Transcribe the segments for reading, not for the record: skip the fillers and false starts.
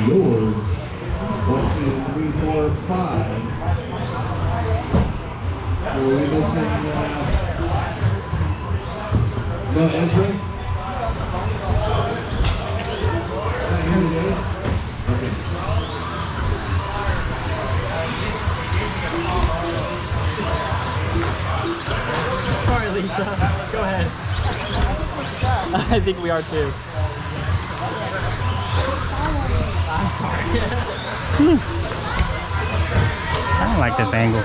yours. 1, 2, 3, 4, 5. So we're missing, no Ezra? Not here today? Okay. Sorry, Lisa. Go ahead. I think we are too. I'm sorry. I don't like this angle.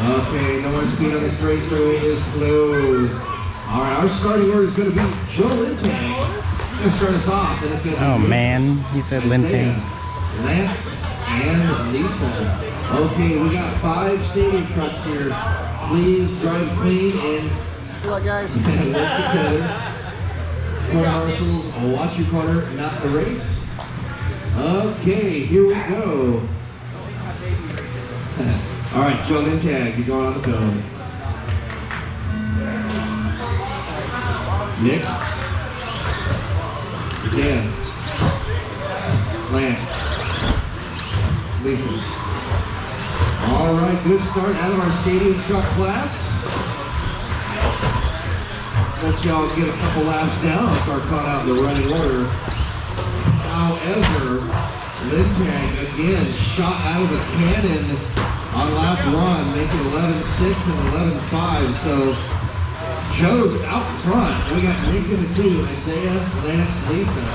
Okay, no more speed on this race. Straightaway is closed. All right, our starting order is going to be Joe Lintang. Going to start us off, and it's going to be Oh man, he said Lintang. Lance and Lisa. Okay, we got 5 stadium trucks here. Please drive clean and Good luck, guys. work together. Corner marshals, watch your corner, not the race. Okay, here we go. All right, Joe Lintag, you're going on the cone. Nick. Jan. Lance. Lisa. All right, good start out of our stadium truck class. Let y'all get a couple laps down. I'll start caught out in the running order. However, Lintag again shot out of a cannon on lap 1, making 11.6 and 11.5. So Joe's out front. We got Nick in the 2, Isaiah, Lance, Lisa.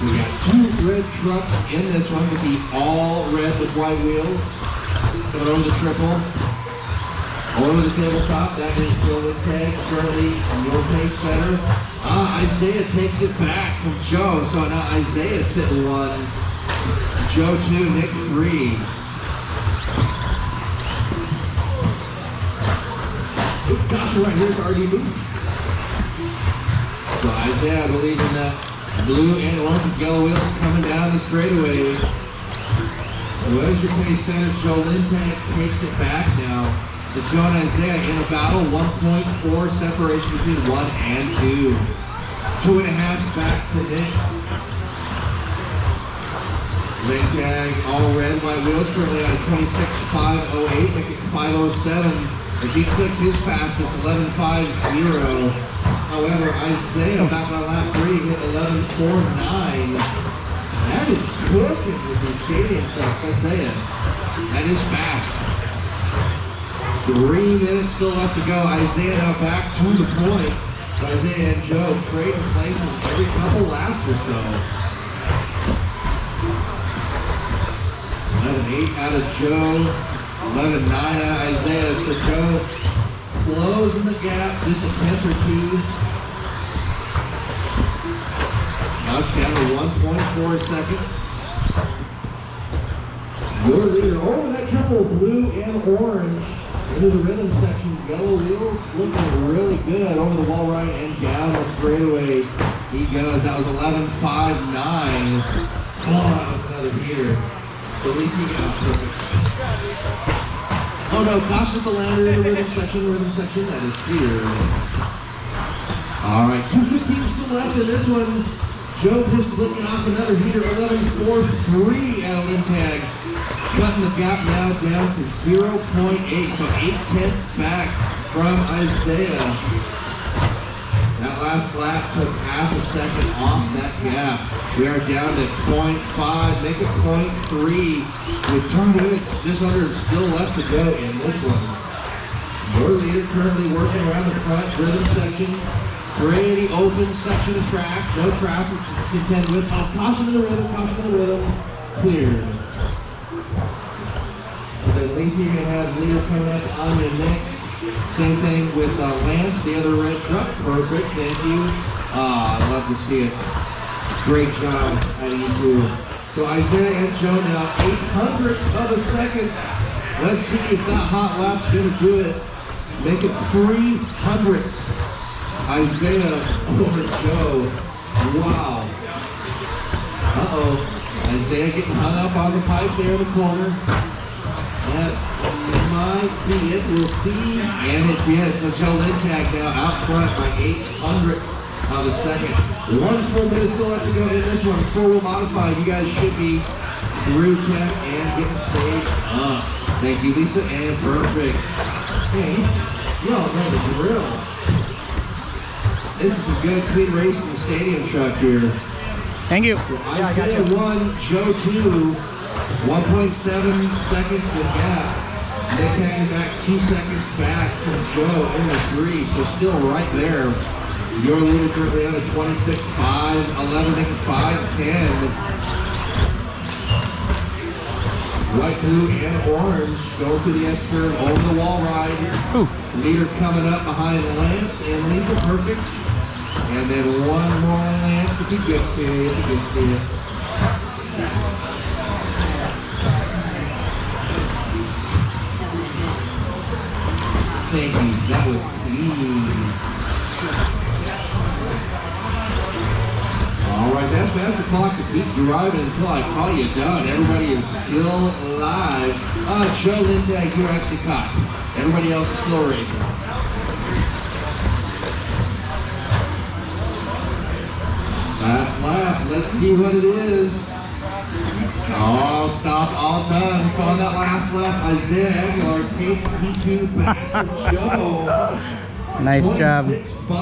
We got 2 red trucks in this one to be all red with white wheels. Coming over the triple. Over the tabletop, that is Joe Lintag, currently in your pace center. Isaiah takes it back from Joe, so now Isaiah's sitting 1. Joe 2, Nick 3. Gosh, right here's RDB. So Isaiah, I believe in that blue and orange with yellow wheels coming down the straightaway. So as your pace center, Joe Lintag takes it back now. So Joe and Isaiah in a battle, 1.4 separation between 1 and 2. 2.5 back to Nick. Lintag, all red, white wheels, currently on 26.508, making 507 as he clicks his fastest, 11.50. However, Isaiah back on lap 3 hit 11.49. That is cooking with these stadium trucks, I'll tell you. That is fast. 3 minutes still left to go. Isaiah now back to the point. So Isaiah and Joe trading places every couple laps or so. 11.8 out of Joe. 11.9 out of Isaiah. So Joe closing the gap just a tenth or 2. Now it's down to 1.4 seconds. Your leader over that couple of blue and orange. Into the rhythm section, yellow wheels looking really good over the wall right and down the straightaway. He goes. That was 11.59. Oh, that was another heater. At least he got perfect. Oh no, caution the lander in the rhythm section. That is clear. All right, 2:15 still left in this one. Joe just clicking off another heater. 11.43 out of Lintag. Cutting the gap now down to 0.8, so 0.8 back from Isaiah. That last lap took half a second off that gap. We are down to 0.5, make it 0.3, with 2 minutes just under still left to go in this one. Your leader currently working around the front rhythm section. Pretty open section of track, no traffic to contend with. Oh, caution in the rhythm, cleared. then Lisa, you're going to have leader coming up on you next. Same thing with Lance, the other red truck. Perfect, thank you. I love to see it. Great job out of you two. So Isaiah and Joe now 800th of a second. Let's see if that hot lap's going to do it. Make it 300ths. Isaiah over Joe. Wow. Uh-oh. Isaiah getting hung up on the pipe there in the corner. That might be it. We'll see. And it did. So Joe Lintag now out front by 800ths of a second. 1 full minute still left to go in this one. 4-wheel modified. You guys should be through tech and getting staged up. Thank you, Lisa, and perfect. Hey, you all know the drill. This is a good clean race in the stadium truck here. Thank you. So Isaiah 1, Joe 2, 1.7 seconds the gap. Nick hanging back 2 seconds back from Joe in the 3, so still right there. Your leader currently on a 26.5, 11.510. White, blue, and orange going through the S-curve over the wall ride. Ooh. Leader coming up behind Lance and Lisa, perfect. And then one more Lance if he gets to you, if he gets to you. Thank you, that was clean. All right, that's the clock to keep driving until I call you done. Everybody is still alive. Joe Lintag, you're actually caught. Everybody else is still racing. Last lap, let's see what it is. All stop, all done. So on that last lap, Isaiah Aguilar takes T2 back from Joe. Nice job. 26.5.